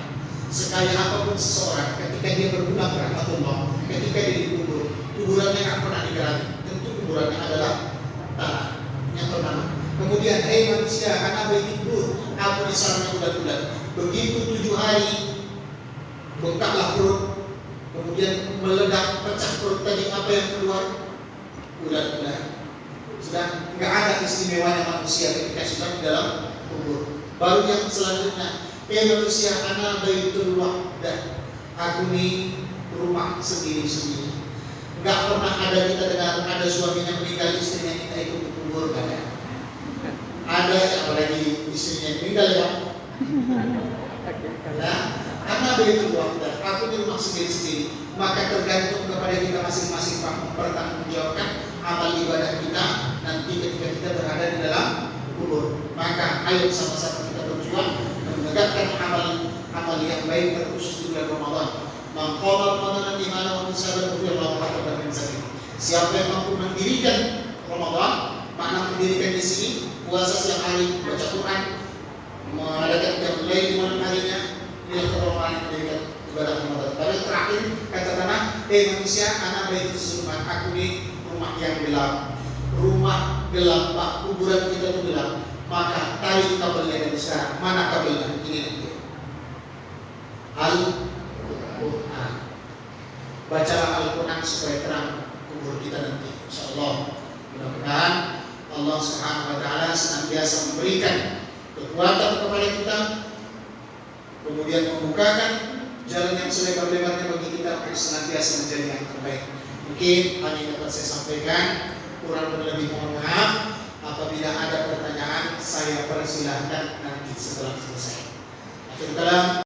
B: Sekaya apapun seseorang, ketika dia berpulang ke rahmatullah, ketika dia dikubur, kuburannya tidak pernah digali, tentu kuburannya adalah tanah yang pertama. Kemudian, manusia, anak baitul, aku di sarangnya bulan-bulan. Begitu 7 hari, bengkaklah perut, kemudian meledak, pecah perut tadi, apa yang keluar? Bulan-bulan. Sudah nggak ada istimewanya manusia ketika sudah di dalam kubur. Baru yang selanjutnya, manusia anak baitul wahdah, aku ini rumah sendiri-sendiri. Nggak pernah ada kita dengar ada suaminya meninggal, istrinya kita ikut kubur, kan ya? Ada, apalagi istrinya meninggal ya. Nah, anak baitul wahdah, aku di rumah sendiri-sendiri. Maka tergantung kepada kita masing-masing mempertanggungjawabkan amal ibadah kita nanti ketika kita berada di dalam kubur. Maka ayo sama-sama kita berjuang menegakkan amal yang baik terkhusus di bulan Ramadan. Maqama Ramadan di mana waktu sabar Allah Taala berfirman, siapa yang mampu mendirikan Ramadan, makna mendirikan di sini puasa siang hari, baca Quran, mengadakan qiyamul lail di malam harinya, ini Ramadan mendirikan ibadah Ramadan. Lalu terakhir kata tanah, manusia anak baitul zulmat, aku ini rumah yang gelap. Rumah gelap, Pak, kuburan kita itu gelap. Maka tarik kabelnya dari sekarang. Mana kabelnya? Ini nanti Al-Quran. Bacalah Al-Quran supaya terang kubur kita nanti, insyaallah. Mudah-mudahan Allah Subhanahu wa taala senantiasa memberikan kekuatan kepada kita, kemudian membukakan jalan yang selebar-lebarnya bagi kita untuk senantiasa menjadi yang terbaik. Mungkin hanya yang dapat saya sampaikan, kurang lebih mohon maaf. Apabila ada pertanyaan, saya persilahkan nanti setelah selesai. Akhir kalam,